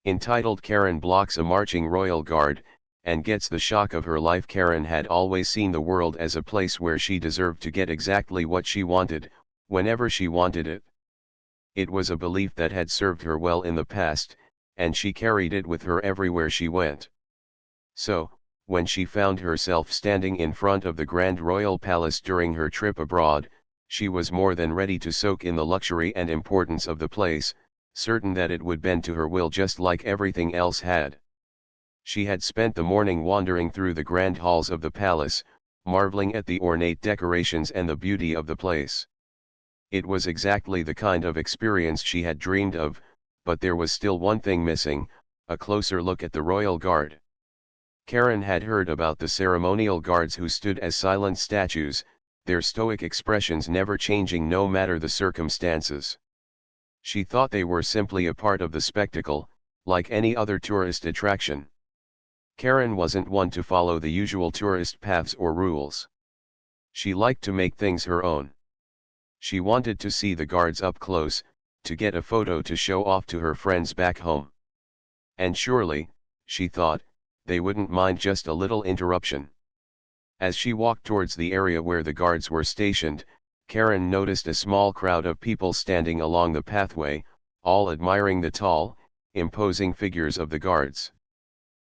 Entitled Karen Blocks a Marching Royal Guard, and Gets the Shock of Her Life. Karen had always seen the world as a place where she deserved to get exactly what she wanted, whenever she wanted it. It was a belief that had served her well in the past, and she carried it with her everywhere she went. So, when she found herself standing in front of the Grand Royal Palace during her trip abroad, she was more than ready to soak in the luxury and importance of the place, certain that it would bend to her will just like everything else had. She had spent the morning wandering through the grand halls of the palace, marveling at the ornate decorations and the beauty of the place. It was exactly the kind of experience she had dreamed of, but there was still one thing missing: a closer look at the royal guard. Karen had heard about the ceremonial guards who stood as silent statues, their stoic expressions never changing no matter the circumstances. She thought they were simply a part of the spectacle, like any other tourist attraction. Karen wasn't one to follow the usual tourist paths or rules. She liked to make things her own. She wanted to see the guards up close, to get a photo to show off to her friends back home. And surely, she thought, they wouldn't mind just a little interruption. As she walked towards the area where the guards were stationed, Karen noticed a small crowd of people standing along the pathway, all admiring the tall, imposing figures of the guards.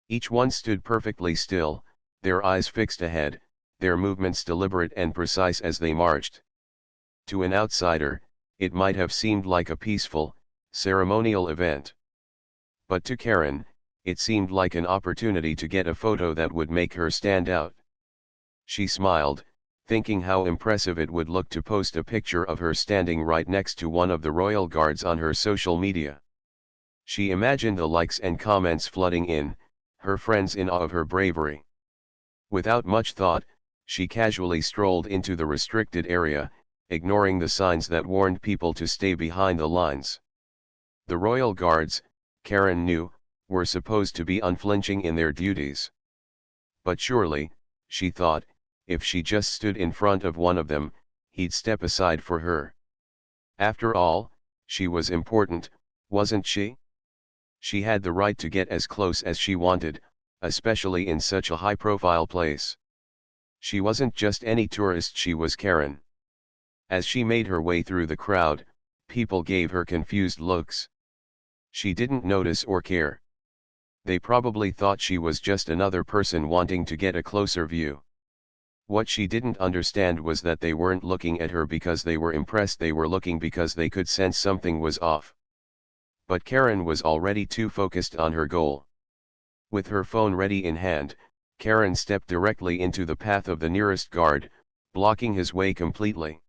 Each one stood perfectly still, their eyes fixed ahead, their movements deliberate and precise as they marched. To an outsider, it might have seemed like a peaceful, ceremonial event. But to Karen, it seemed like an opportunity to get a photo that would make her stand out. She smiled, thinking how impressive it would look to post a picture of her standing right next to one of the royal guards on her social media. She imagined the likes and comments flooding in, her friends in awe of her bravery. Without much thought, she casually strolled into the restricted area, ignoring the signs that warned people to stay behind the lines. The royal guards, Karen knew, were supposed to be unflinching in their duties. But surely, she thought, if she just stood in front of one of them, he'd step aside for her. After all, she was important, wasn't she? She had the right to get as close as she wanted, especially in such a high-profile place. She wasn't just any tourist, she was Karen. As she made her way through the crowd, people gave her confused looks. She didn't notice or care. They probably thought she was just another person wanting to get a closer view. What she didn't understand was that they weren't looking at her because they were impressed, they were looking because they could sense something was off. But Karen was already too focused on her goal. With her phone ready in hand, Karen stepped directly into the path of the nearest guard, blocking his way completely.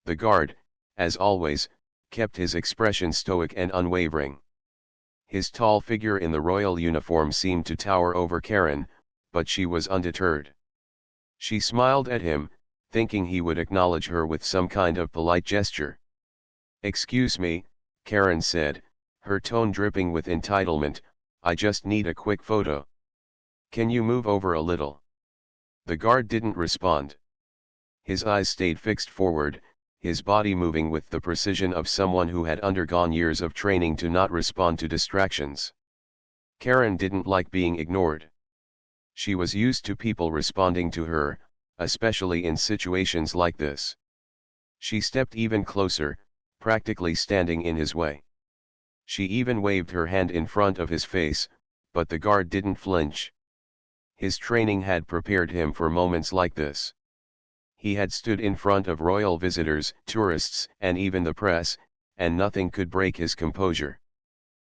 The guard, as always, kept his expression stoic and unwavering. His tall figure in the royal uniform seemed to tower over Karen, but she was undeterred. She smiled at him, thinking he would acknowledge her with some kind of polite gesture. "Excuse me," Karen said, her tone dripping with entitlement, "I just need a quick photo. Can you move over a little?" The guard didn't respond. His eyes stayed fixed forward, his body moving with the precision of someone who had undergone years of training to not respond to distractions. Karen didn't like being ignored. She was used to people responding to her, especially in situations like this. She stepped even closer, practically standing in his way. She even waved her hand in front of his face, but the guard didn't flinch. His training had prepared him for moments like this. He had stood in front of royal visitors, tourists, and even the press, and nothing could break his composure.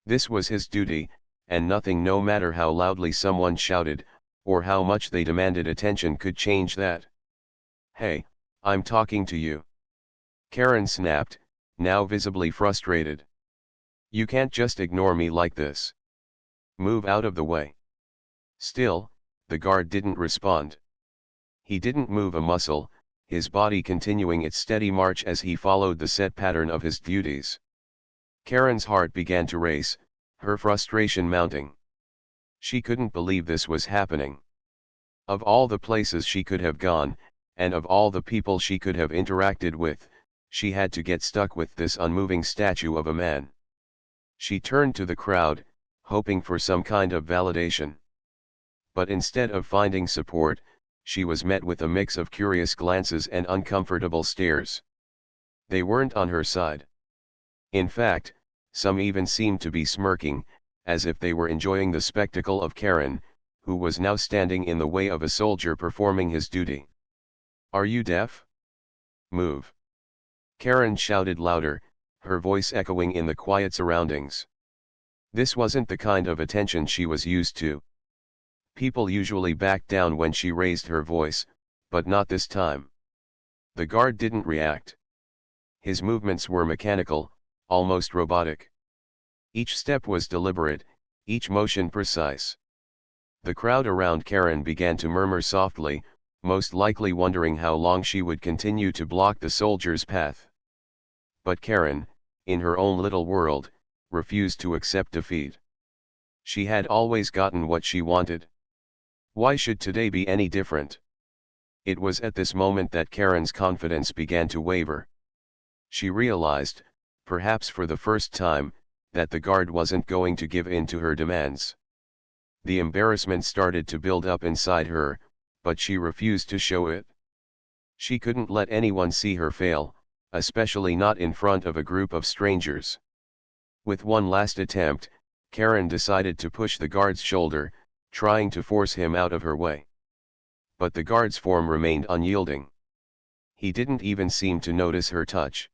This was his duty, and nothing, no matter how loudly someone shouted, or how much they demanded attention, could change that. "Hey, I'm talking to you," Karen snapped, now visibly frustrated. "You can't just ignore me like this. Move out of the way." Still, the guard didn't respond. He didn't move a muscle, his body continuing its steady march as he followed the set pattern of his duties. Karen's heart began to race, her frustration mounting. She couldn't believe this was happening. Of all the places she could have gone, and of all the people she could have interacted with, she had to get stuck with this unmoving statue of a man. She turned to the crowd, hoping for some kind of validation. But instead of finding support, she was met with a mix of curious glances and uncomfortable stares. They weren't on her side. In fact, some even seemed to be smirking, as if they were enjoying the spectacle of Karen, who was now standing in the way of a soldier performing his duty. "Are you deaf? Move!" Karen shouted louder, her voice echoing in the quiet surroundings. This wasn't the kind of attention she was used to. People usually backed down when she raised her voice, but not this time. The guard didn't react. His movements were mechanical, almost robotic. Each step was deliberate, each motion precise. The crowd around Karen began to murmur softly, most likely wondering how long she would continue to block the soldier's path. But Karen, in her own little world, refused to accept defeat. She had always gotten what she wanted. Why should today be any different? It was at this moment that Karen's confidence began to waver. She realized, perhaps for the first time, that the guard wasn't going to give in to her demands. The embarrassment started to build up inside her, but she refused to show it. She couldn't let anyone see her fail, especially not in front of a group of strangers. With one last attempt, Karen decided to push the guard's shoulder, trying to force him out of her way. But the guard's form remained unyielding. He didn't even seem to notice her touch.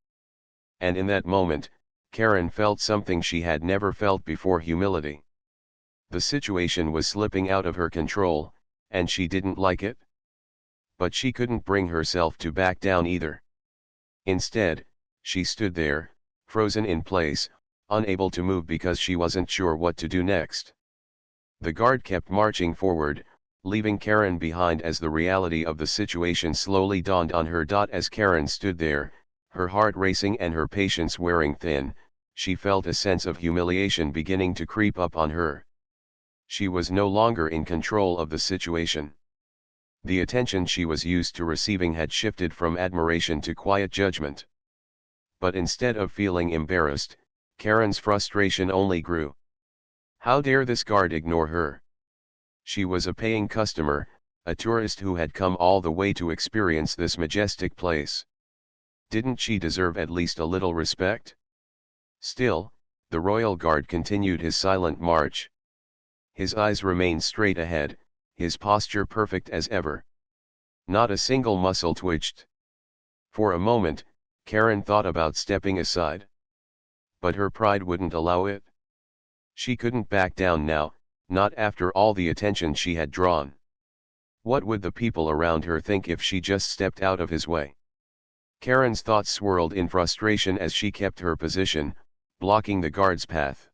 And in that moment, Karen felt something she had never felt before: humility. The situation was slipping out of her control, and she didn't like it. But she couldn't bring herself to back down either. Instead, she stood there, frozen in place, unable to move because she wasn't sure what to do next. The guard kept marching forward, leaving Karen behind as the reality of the situation slowly dawned on her. As Karen stood there, her heart racing and her patience wearing thin, she felt a sense of humiliation beginning to creep up on her. She was no longer in control of the situation. The attention she was used to receiving had shifted from admiration to quiet judgment. But instead of feeling embarrassed, Karen's frustration only grew. How dare this guard ignore her? She was a paying customer, a tourist who had come all the way to experience this majestic place. Didn't she deserve at least a little respect? Still, the royal guard continued his silent march. His eyes remained straight ahead, his posture perfect as ever. Not a single muscle twitched. For a moment, Karen thought about stepping aside. But her pride wouldn't allow it. She couldn't back down now, not after all the attention she had drawn. What would the people around her think if she just stepped out of his way? Karen's thoughts swirled in frustration as she kept her position, blocking the guard's path.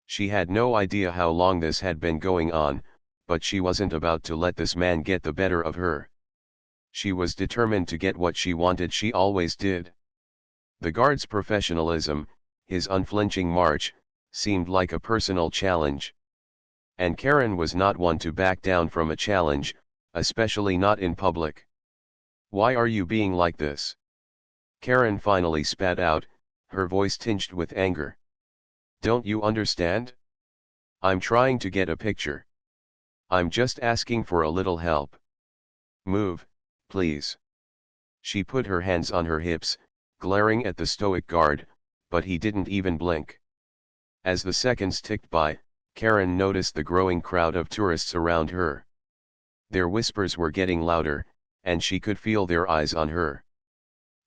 She had no idea how long this had been going on, but she wasn't about to let this man get the better of her. She was determined to get what she wanted. She always did. The guard's professionalism, his unflinching march, seemed like a personal challenge. And Karen was not one to back down from a challenge, especially not in public. "Why are you being like this?" Karen finally spat out, her voice tinged with anger. "Don't you understand? I'm trying to get a picture. I'm just asking for a little help. Move, please." She put her hands on her hips, glaring at the stoic guard, but he didn't even blink. As the seconds ticked by, Karen noticed the growing crowd of tourists around her. Their whispers were getting louder, and she could feel their eyes on her.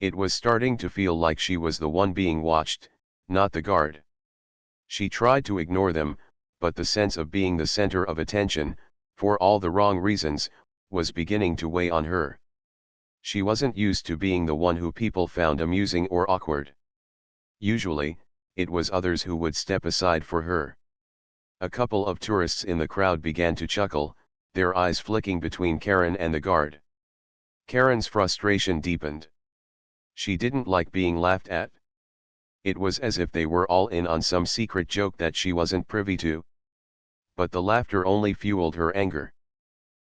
It was starting to feel like she was the one being watched, not the guard. She tried to ignore them, but the sense of being the center of attention, for all the wrong reasons, was beginning to weigh on her. She wasn't used to being the one who people found amusing or awkward. Usually, it was others who would step aside for her. A couple of tourists in the crowd began to chuckle, their eyes flicking between Karen and the guard. Karen's frustration deepened. She didn't like being laughed at. It was as if they were all in on some secret joke that she wasn't privy to. But the laughter only fueled her anger.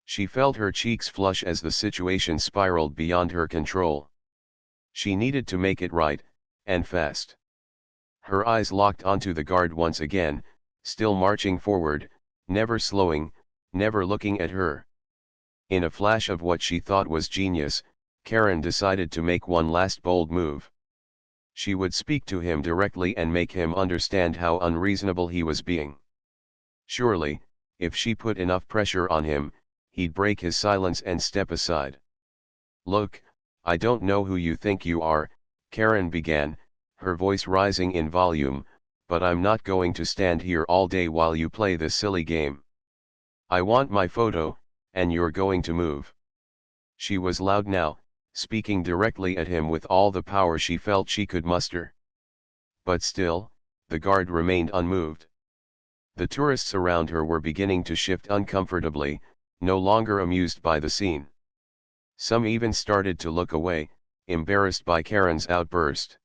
She felt her cheeks flush as the situation spiraled beyond her control. She needed to make it right, and fast. Her eyes locked onto the guard once again, still marching forward, never slowing, never looking at her. In a flash of what she thought was genius, Karen decided to make one last bold move. She would speak to him directly and make him understand how unreasonable he was being. Surely, if she put enough pressure on him, he'd break his silence and step aside. "Look, I don't know who you think you are," Karen began, her voice rising in volume, "but I'm not going to stand here all day while you play this silly game. I want my photo, and you're going to move." She was loud now, speaking directly at him with all the power she felt she could muster. But still, the guard remained unmoved. The tourists around her were beginning to shift uncomfortably, no longer amused by the scene. Some even started to look away, embarrassed by Karen's outburst.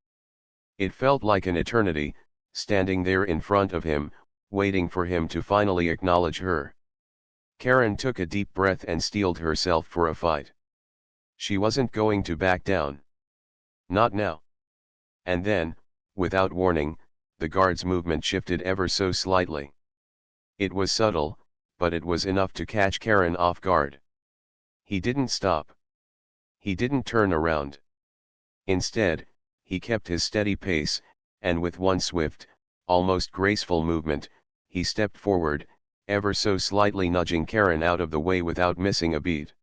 It felt like an eternity, standing there in front of him, waiting for him to finally acknowledge her. Karen took a deep breath and steeled herself for a fight. She wasn't going to back down. Not now. And then, without warning, the guard's movement shifted ever so slightly. It was subtle, but it was enough to catch Karen off guard. He didn't stop. He didn't turn around. Instead, he kept his steady pace, and with one swift, almost graceful movement, he stepped forward, ever so slightly nudging Karen out of the way without missing a beat.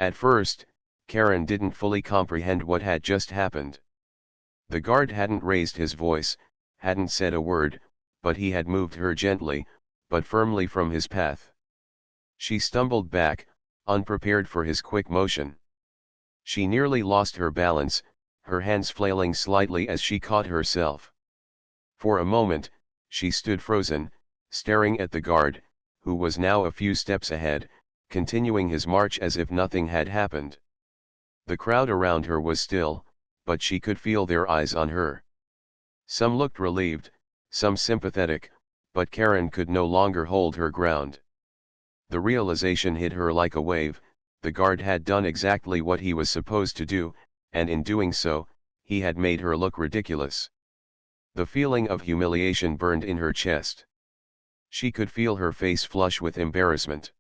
At first, Karen didn't fully comprehend what had just happened. The guard hadn't raised his voice, hadn't said a word, but he had moved her gently, but firmly from his path. She stumbled back, unprepared for his quick motion. She nearly lost her balance, her hands flailing slightly as she caught herself. For a moment, she stood frozen, staring at the guard, who was now a few steps ahead, continuing his march as if nothing had happened. The crowd around her was still, but she could feel their eyes on her. Some looked relieved, some sympathetic, but Karen could no longer hold her ground. The realization hit her like a wave: the guard had done exactly what he was supposed to do, and in doing so, he had made her look ridiculous. The feeling of humiliation burned in her chest. She could feel her face flush with embarrassment.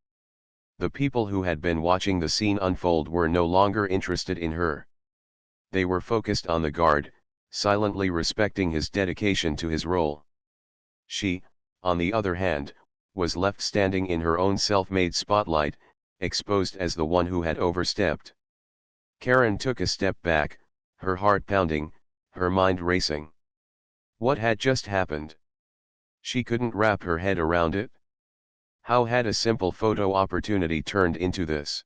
The people who had been watching the scene unfold were no longer interested in her. They were focused on the guard, silently respecting his dedication to his role. She, on the other hand, was left standing in her own self-made spotlight, exposed as the one who had overstepped. Karen took a step back, her heart pounding, her mind racing. What had just happened? She couldn't wrap her head around it. How had a simple photo opportunity turned into this?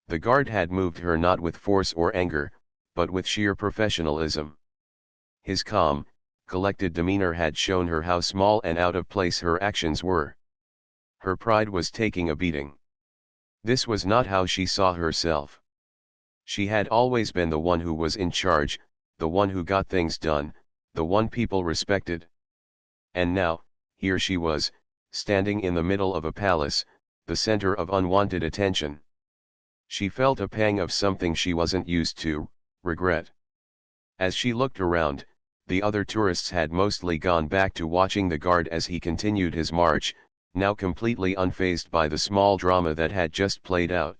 The guard had moved her not with force or anger, but with sheer professionalism. His calm, collected demeanor had shown her how small and out of place her actions were. Her pride was taking a beating. This was not how she saw herself. She had always been the one who was in charge, the one who got things done, the one people respected. And now, here she was, standing in the middle of a palace, the center of unwanted attention. She felt a pang of something she wasn't used to, regret. As she looked around, the other tourists had mostly gone back to watching the guard as he continued his march, now completely unfazed by the small drama that had just played out.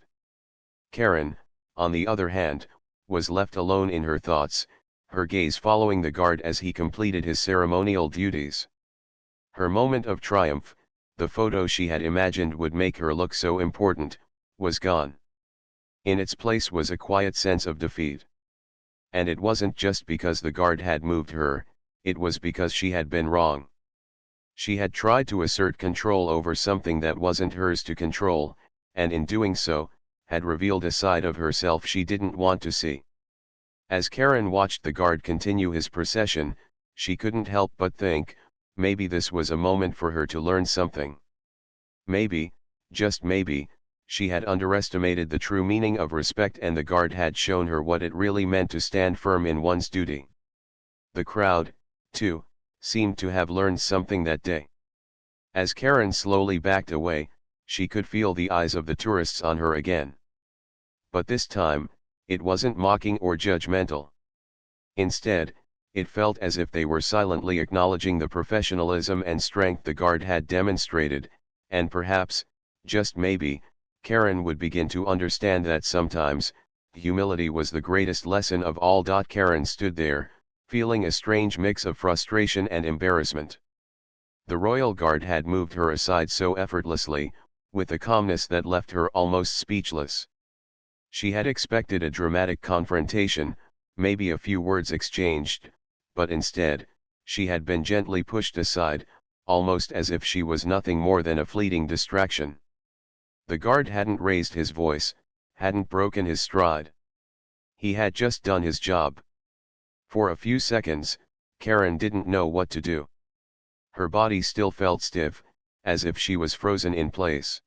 Karen, on the other hand, was left alone in her thoughts, her gaze following the guard as he completed his ceremonial duties. Her moment of triumph, the photo she had imagined would make her look so important, was gone. In its place was a quiet sense of defeat. And it wasn't just because the guard had moved her, it was because she had been wrong. She had tried to assert control over something that wasn't hers to control, and in doing so, had revealed a side of herself she didn't want to see. As Karen watched the guard continue his procession, she couldn't help but think, maybe this was a moment for her to learn something. Maybe, just maybe, she had underestimated the true meaning of respect and the guard had shown her what it really meant to stand firm in one's duty. The crowd, too, seemed to have learned something that day. As Karen slowly backed away, she could feel the eyes of the tourists on her again. But this time, it wasn't mocking or judgmental. Instead, It felt as if they were silently acknowledging the professionalism and strength the guard had demonstrated, and perhaps, just maybe, Karen would begin to understand that sometimes, humility was the greatest lesson of all. Karen stood there, feeling a strange mix of frustration and embarrassment. The royal guard had moved her aside so effortlessly, with a calmness that left her almost speechless. She had expected a dramatic confrontation, maybe a few words exchanged, but instead, she had been gently pushed aside, almost as if she was nothing more than a fleeting distraction. The guard hadn't raised his voice, hadn't broken his stride. He had just done his job. For a few seconds, Karen didn't know what to do. Her body still felt stiff, as if she was frozen in place.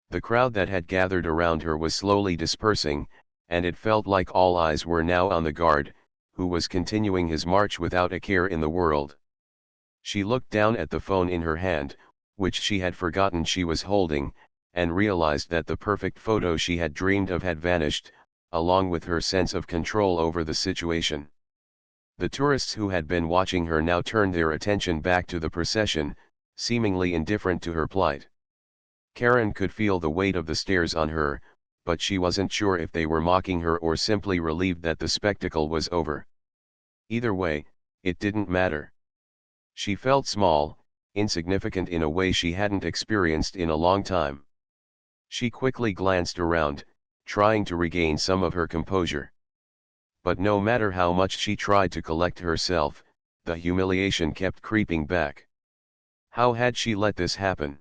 The crowd that had gathered around her was slowly dispersing, and it felt like all eyes were now on the guard, who was continuing his march without a care in the world. She looked down at the phone in her hand, which she had forgotten she was holding, and realized that the perfect photo she had dreamed of had vanished, along with her sense of control over the situation. The tourists who had been watching her now turned their attention back to the procession, seemingly indifferent to her plight. Karen could feel the weight of the stares on her, but she wasn't sure if they were mocking her or simply relieved that the spectacle was over. Either way, it didn't matter. She felt small, insignificant in a way she hadn't experienced in a long time. She quickly glanced around, trying to regain some of her composure. But no matter how much she tried to collect herself, the humiliation kept creeping back. How had she let this happen?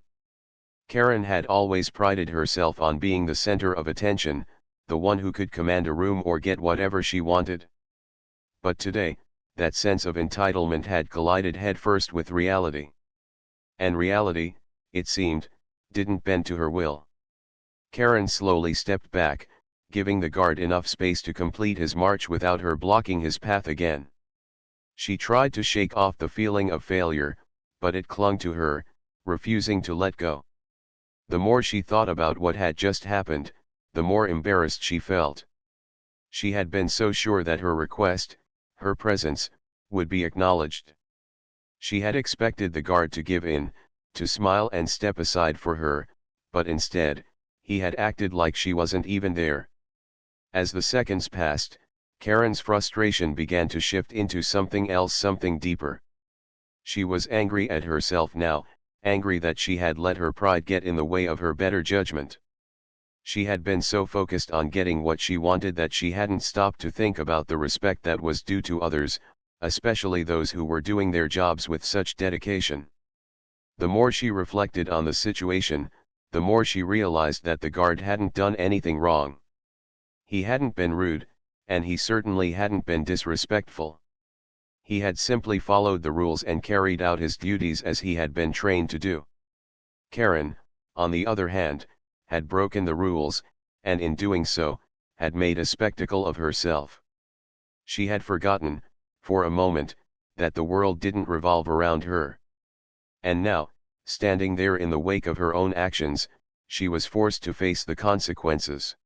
Karen had always prided herself on being the center of attention, the one who could command a room or get whatever she wanted. But today, that sense of entitlement had collided headfirst with reality. And reality, it seemed, didn't bend to her will. Karen slowly stepped back, giving the guard enough space to complete his march without her blocking his path again. She tried to shake off the feeling of failure, but it clung to her, refusing to let go. The more she thought about what had just happened, the more embarrassed she felt. She had been so sure that her request, her presence, would be acknowledged. She had expected the guard to give in, to smile and step aside for her, but instead, he had acted like she wasn't even there. As the seconds passed, Karen's frustration began to shift into something else, something deeper. She was angry at herself now, angry that she had let her pride get in the way of her better judgment. She had been so focused on getting what she wanted that she hadn't stopped to think about the respect that was due to others, especially those who were doing their jobs with such dedication. The more she reflected on the situation, the more she realized that the guard hadn't done anything wrong. He hadn't been rude, and he certainly hadn't been disrespectful. He had simply followed the rules and carried out his duties as he had been trained to do. Karen, on the other hand, had broken the rules, and in doing so, had made a spectacle of herself. She had forgotten, for a moment, that the world didn't revolve around her. And now, standing there in the wake of her own actions, she was forced to face the consequences.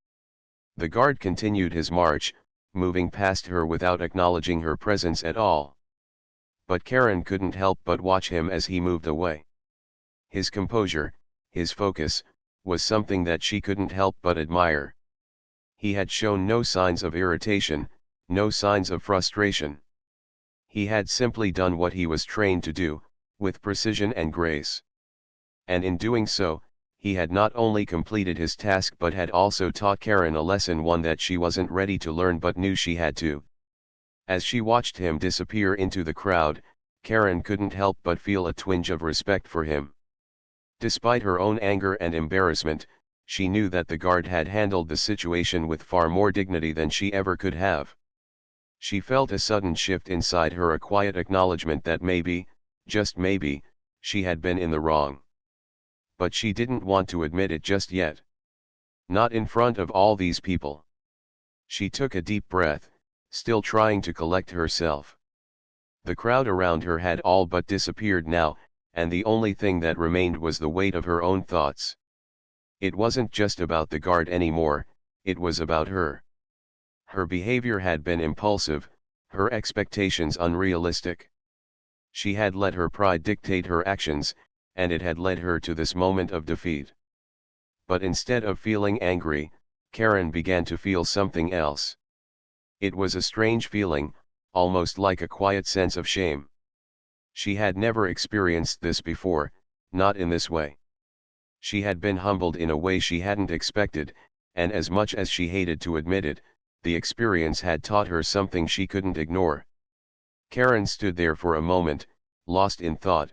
The guard continued his march, moving past her without acknowledging her presence at all. But Karen couldn't help but watch him as he moved away. His composure, his focus, was something that she couldn't help but admire. He had shown no signs of irritation, no signs of frustration. He had simply done what he was trained to do, with precision and grace. And in doing so, he had not only completed his task but had also taught Karen a lesson, one that she wasn't ready to learn but knew she had to. As she watched him disappear into the crowd, Karen couldn't help but feel a twinge of respect for him. Despite her own anger and embarrassment, she knew that the guard had handled the situation with far more dignity than she ever could have. She felt a sudden shift inside her, a quiet acknowledgement that maybe, just maybe, she had been in the wrong. But she didn't want to admit it just yet. Not in front of all these people. She took a deep breath, still trying to collect herself. The crowd around her had all but disappeared now, and the only thing that remained was the weight of her own thoughts. It wasn't just about the guard anymore, it was about her. Her behavior had been impulsive, her expectations unrealistic. She had let her pride dictate her actions, and it had led her to this moment of defeat. But instead of feeling angry, Karen began to feel something else. It was a strange feeling, almost like a quiet sense of shame. She had never experienced this before, not in this way. She had been humbled in a way she hadn't expected, and as much as she hated to admit it, the experience had taught her something she couldn't ignore. Karen stood there for a moment, lost in thought.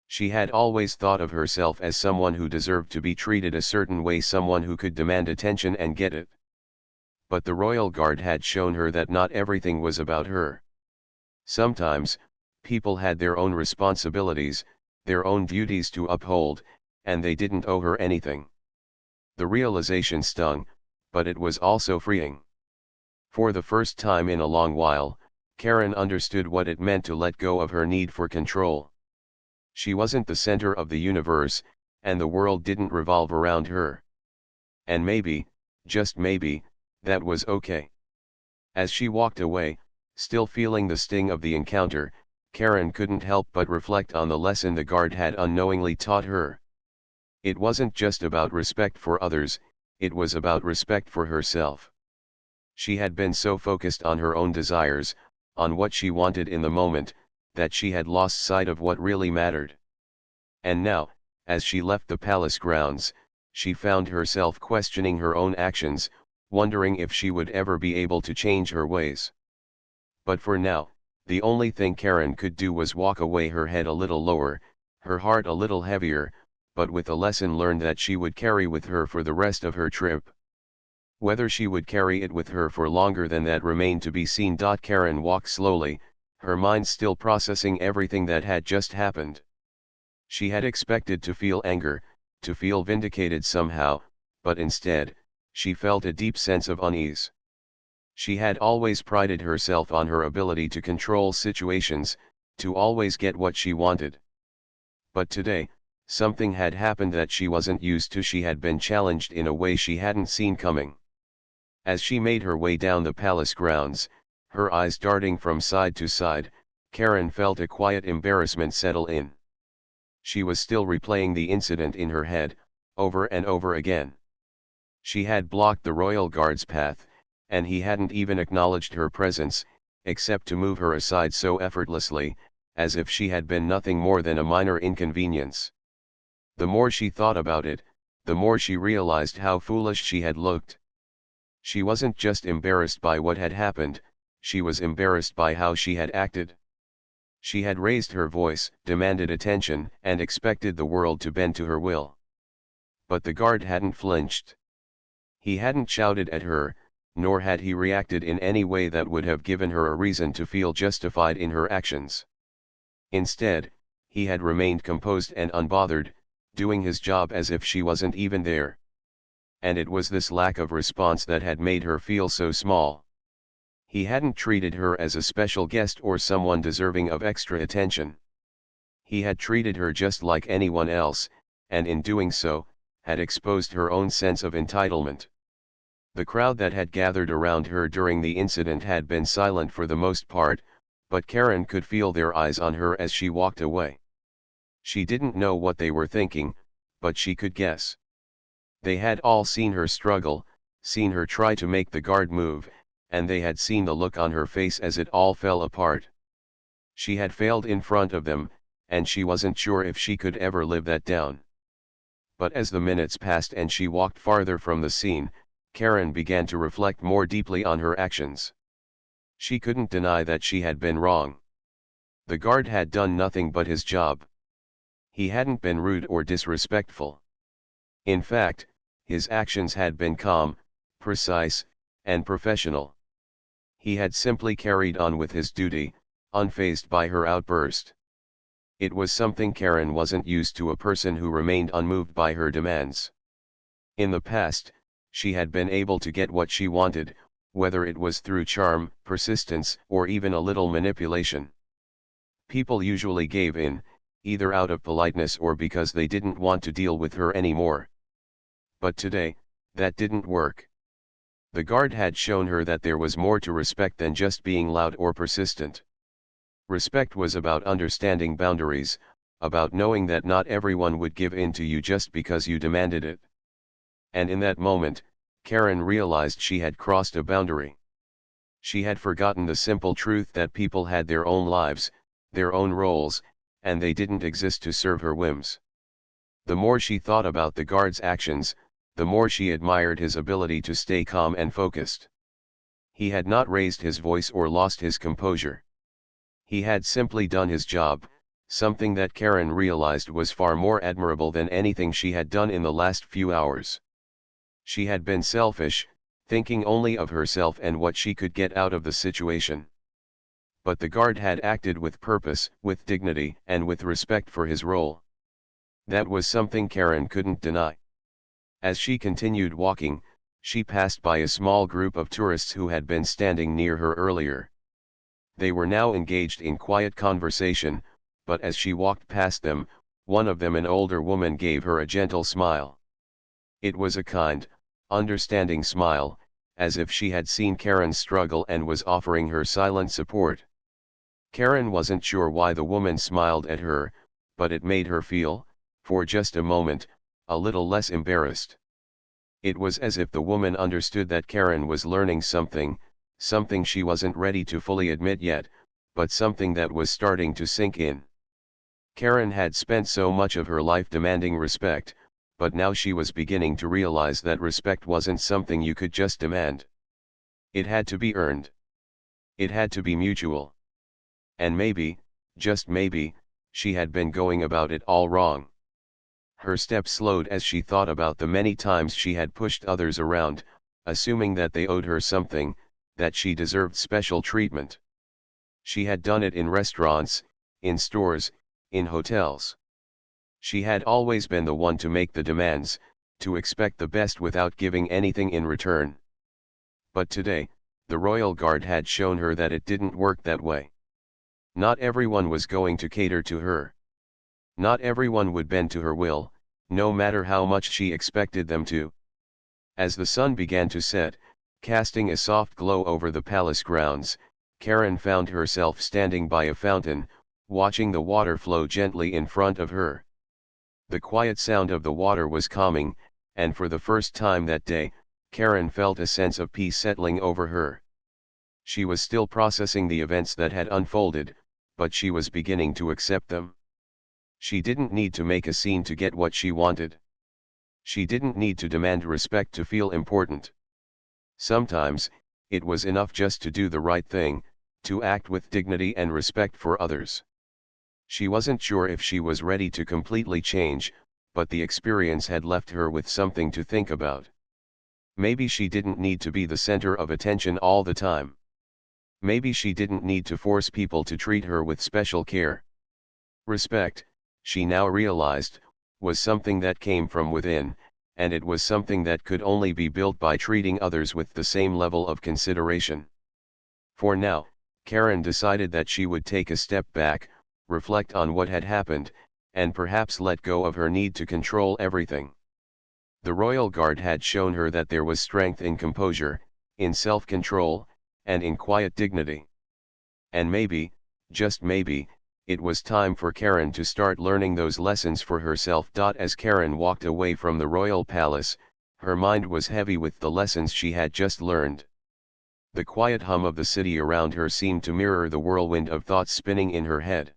She had always thought of herself as someone who deserved to be treated a certain way, someone who could demand attention and get it. But the royal guard had shown her that not everything was about her. Sometimes, people had their own responsibilities, their own duties to uphold, and they didn't owe her anything. The realization stung, but it was also freeing. For the first time in a long while, Karen understood what it meant to let go of her need for control. She wasn't the center of the universe, and the world didn't revolve around her. And maybe, just maybe, that was okay. As she walked away, still feeling the sting of the encounter, Karen couldn't help but reflect on the lesson the guard had unknowingly taught her. It wasn't just about respect for others, it was about respect for herself. She had been so focused on her own desires, on what she wanted in the moment, that she had lost sight of what really mattered. And now, as she left the palace grounds, she found herself questioning her own actions, wondering if she would ever be able to change her ways. But for now, the only thing Karen could do was walk away, her head a little lower, her heart a little heavier, but with a lesson learned that she would carry with her for the rest of her trip. Whether she would carry it with her for longer than that remained to be seen. Karen walked slowly, her mind still processing everything that had just happened. She had expected to feel anger, to feel vindicated somehow, but instead, she felt a deep sense of unease. She had always prided herself on her ability to control situations, to always get what she wanted. But today, something had happened that she wasn't used to. She had been challenged in a way she hadn't seen coming. As she made her way down the palace grounds, her eyes darting from side to side, Karen felt a quiet embarrassment settle in. She was still replaying the incident in her head, over and over again. She had blocked the royal guard's path, and he hadn't even acknowledged her presence, except to move her aside so effortlessly, as if she had been nothing more than a minor inconvenience. The more she thought about it, the more she realized how foolish she had looked. She wasn't just embarrassed by what had happened, she was embarrassed by how she had acted. She had raised her voice, demanded attention, and expected the world to bend to her will. But the guard hadn't flinched. He hadn't shouted at her, nor had he reacted in any way that would have given her a reason to feel justified in her actions. Instead, he had remained composed and unbothered, doing his job as if she wasn't even there. And it was this lack of response that had made her feel so small. He hadn't treated her as a special guest or someone deserving of extra attention. He had treated her just like anyone else, and in doing so, had exposed her own sense of entitlement. The crowd that had gathered around her during the incident had been silent for the most part, but Karen could feel their eyes on her as she walked away. She didn't know what they were thinking, but she could guess. They had all seen her struggle, seen her try to make the guard move, and they had seen the look on her face as it all fell apart. She had failed in front of them, and she wasn't sure if she could ever live that down. But as the minutes passed and she walked farther from the scene, Karen began to reflect more deeply on her actions. She couldn't deny that she had been wrong. The guard had done nothing but his job. He hadn't been rude or disrespectful. In fact, his actions had been calm, precise, and professional. He had simply carried on with his duty, unfazed by her outburst. It was something Karen wasn't used to, a person who remained unmoved by her demands. In the past, she had been able to get what she wanted, whether it was through charm, persistence, or even a little manipulation. People usually gave in, either out of politeness or because they didn't want to deal with her anymore. But today, that didn't work. The guard had shown her that there was more to respect than just being loud or persistent. Respect was about understanding boundaries, about knowing that not everyone would give in to you just because you demanded it. And in that moment, Karen realized she had crossed a boundary. She had forgotten the simple truth that people had their own lives, their own roles, and they didn't exist to serve her whims. The more she thought about the guard's actions, the more she admired his ability to stay calm and focused. He had not raised his voice or lost his composure. He had simply done his job, something that Karen realized was far more admirable than anything she had done in the last few hours. She had been selfish, thinking only of herself and what she could get out of the situation. But the guard had acted with purpose, with dignity, and with respect for his role. That was something Karen couldn't deny. As she continued walking, she passed by a small group of tourists who had been standing near her earlier. They were now engaged in quiet conversation, but as she walked past them, one of them, an older woman, gave her a gentle smile. It was a kind, understanding smile, as if she had seen Karen's struggle and was offering her silent support. Karen wasn't sure why the woman smiled at her, but it made her feel, for just a moment, a little less embarrassed. It was as if the woman understood that Karen was learning something she wasn't ready to fully admit yet, but something that was starting to sink in. Karen had spent so much of her life demanding respect, but now she was beginning to realize that respect wasn't something you could just demand. It had to be earned. It had to be mutual. And maybe, just maybe, she had been going about it all wrong. Her steps slowed as she thought about the many times she had pushed others around, assuming that they owed her something, that she deserved special treatment. She had done it in restaurants, in stores, in hotels. She had always been the one to make the demands, to expect the best without giving anything in return. But today, the Royal Guard had shown her that it didn't work that way. Not everyone was going to cater to her. Not everyone would bend to her will, no matter how much she expected them to. As the sun began to set, casting a soft glow over the palace grounds, Karen found herself standing by a fountain, watching the water flow gently in front of her. The quiet sound of the water was calming, and for the first time that day, Karen felt a sense of peace settling over her. She was still processing the events that had unfolded, but she was beginning to accept them. She didn't need to make a scene to get what she wanted. She didn't need to demand respect to feel important. Sometimes, it was enough just to do the right thing, to act with dignity and respect for others. She wasn't sure if she was ready to completely change, but the experience had left her with something to think about. Maybe she didn't need to be the center of attention all the time. Maybe she didn't need to force people to treat her with special care. Respect, she now realized, was something that came from within, and it was something that could only be built by treating others with the same level of consideration. For now, Karen decided that she would take a step back, reflect on what had happened, and perhaps let go of her need to control everything. The Royal Guard had shown her that there was strength in composure, in self-control, and in quiet dignity. And maybe, just maybe, it was time for Karen to start learning those lessons for herself. As Karen walked away from the royal palace, her mind was heavy with the lessons she had just learned. The quiet hum of the city around her seemed to mirror the whirlwind of thoughts spinning in her head.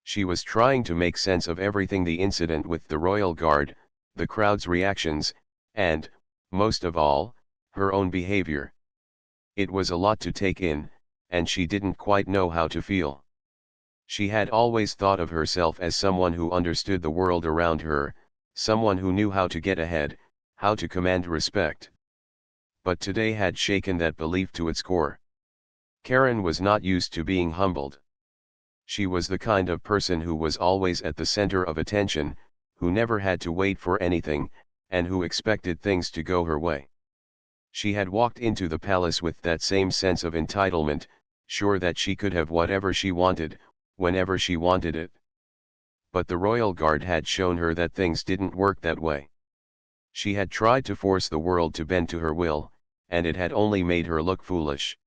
She was trying to make sense of everything: the incident with the Royal Guard, the crowd's reactions, and, most of all, her own behavior. It was a lot to take in, and she didn't quite know how to feel. She had always thought of herself as someone who understood the world around her, someone who knew how to get ahead, how to command respect. But today had shaken that belief to its core. Karen was not used to being humbled. She was the kind of person who was always at the center of attention, who never had to wait for anything, and who expected things to go her way. She had walked into the palace with that same sense of entitlement, sure that she could have whatever she wanted, whenever she wanted it. But the Royal Guard had shown her that things didn't work that way. She had tried to force the world to bend to her will, and it had only made her look foolish.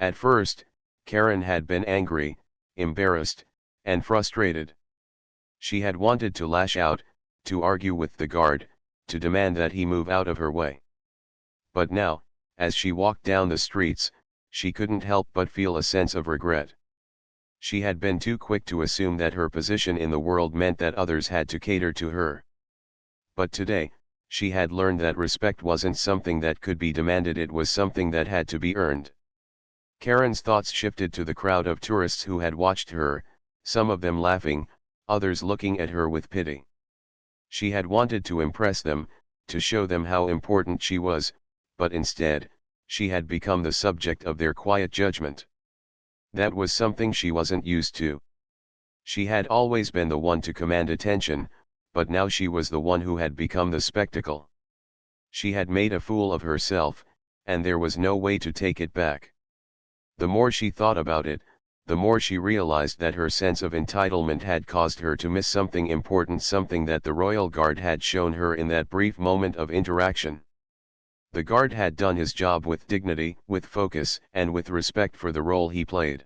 At first, Karen had been angry, embarrassed, and frustrated. She had wanted to lash out, to argue with the guard, to demand that he move out of her way. But now, as she walked down the streets, she couldn't help but feel a sense of regret. She had been too quick to assume that her position in the world meant that others had to cater to her. But today, she had learned that respect wasn't something that could be demanded, it was something that had to be earned. Karen's thoughts shifted to the crowd of tourists who had watched her, some of them laughing, others looking at her with pity. She had wanted to impress them, to show them how important she was, but instead, she had become the subject of their quiet judgment. That was something she wasn't used to. She had always been the one to command attention, but now she was the one who had become the spectacle. She had made a fool of herself, and there was no way to take it back. The more she thought about it, the more she realized that her sense of entitlement had caused her to miss something important, something that the royal guard had shown her in that brief moment of interaction. The guard had done his job with dignity, with focus, and with respect for the role he played.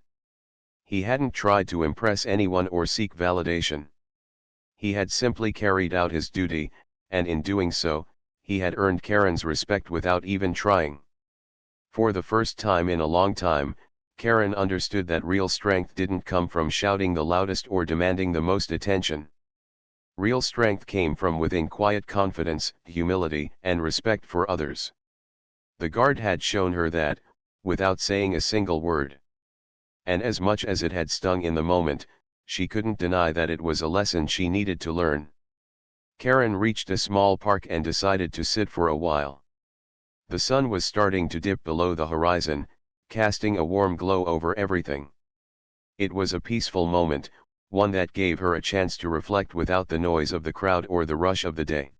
He hadn't tried to impress anyone or seek validation. He had simply carried out his duty, and in doing so, he had earned Karen's respect without even trying. For the first time in a long time, Karen understood that real strength didn't come from shouting the loudest or demanding the most attention. Real strength came from within: quiet confidence, humility, and respect for others. The guard had shown her that, without saying a single word. And as much as it had stung in the moment, she couldn't deny that it was a lesson she needed to learn. Karen reached a small park and decided to sit for a while. The sun was starting to dip below the horizon, casting a warm glow over everything. It was a peaceful moment, one that gave her a chance to reflect without the noise of the crowd or the rush of the day.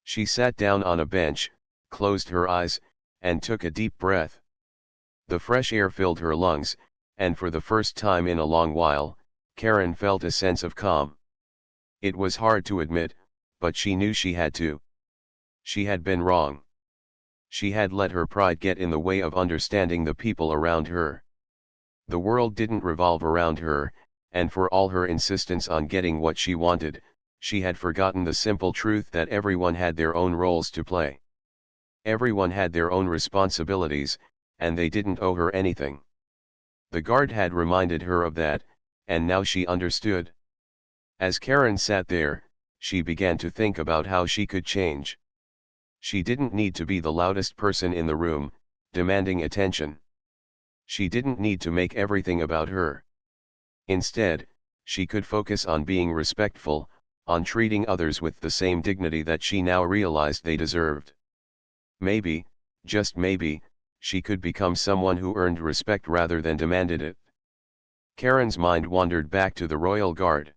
She sat down on a bench, closed her eyes, and took a deep breath. The fresh air filled her lungs, and for the first time in a long while, Karen felt a sense of calm. It was hard to admit, but she knew she had to. She had been wrong. She had let her pride get in the way of understanding the people around her. The world didn't revolve around her, and for all her insistence on getting what she wanted, she had forgotten the simple truth that everyone had their own roles to play. Everyone had their own responsibilities, and they didn't owe her anything. The guard had reminded her of that, and now she understood. As Karen sat there, she began to think about how she could change. She didn't need to be the loudest person in the room, demanding attention. She didn't need to make everything about her. Instead, she could focus on being respectful, on treating others with the same dignity that she now realized they deserved. Maybe, just maybe, she could become someone who earned respect rather than demanded it. Karen's mind wandered back to the royal guard.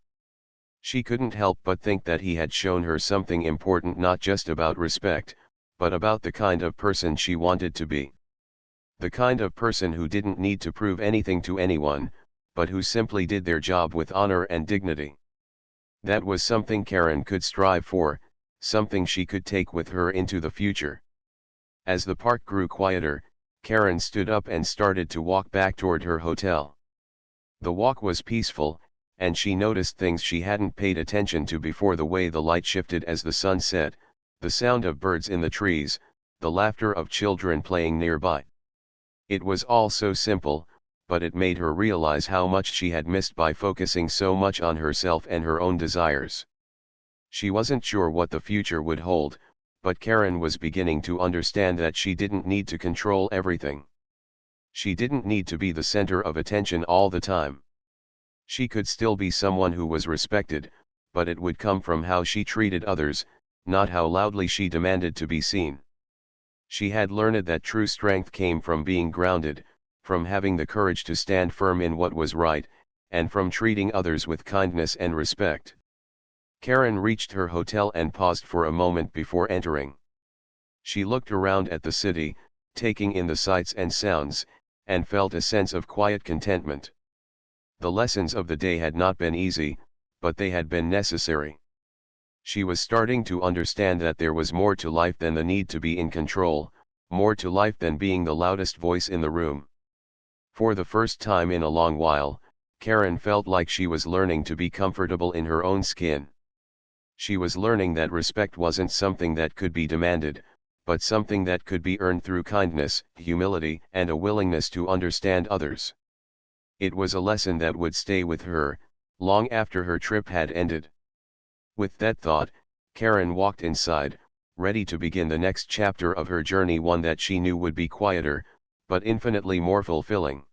She couldn't help but think that he had shown her something important, not just about respect, but about the kind of person she wanted to be. The kind of person who didn't need to prove anything to anyone, but who simply did their job with honor and dignity. That was something Karen could strive for, something she could take with her into the future. As the park grew quieter, Karen stood up and started to walk back toward her hotel. The walk was peaceful, and she noticed things she hadn't paid attention to before: the way the light shifted as the sun set, the sound of birds in the trees, the laughter of children playing nearby. It was all so simple, but it made her realize how much she had missed by focusing so much on herself and her own desires. She wasn't sure what the future would hold, but Karen was beginning to understand that she didn't need to control everything. She didn't need to be the center of attention all the time. She could still be someone who was respected, but it would come from how she treated others, not how loudly she demanded to be seen. She had learned that true strength came from being grounded, from having the courage to stand firm in what was right, and from treating others with kindness and respect. Karen reached her hotel and paused for a moment before entering. She looked around at the city, taking in the sights and sounds, and felt a sense of quiet contentment. The lessons of the day had not been easy, but they had been necessary. She was starting to understand that there was more to life than the need to be in control, more to life than being the loudest voice in the room. For the first time in a long while, Karen felt like she was learning to be comfortable in her own skin. She was learning that respect wasn't something that could be demanded, but something that could be earned through kindness, humility, and a willingness to understand others. It was a lesson that would stay with her, long after her trip had ended. With that thought, Karen walked inside, ready to begin the next chapter of her journey, one that she knew would be quieter, but infinitely more fulfilling.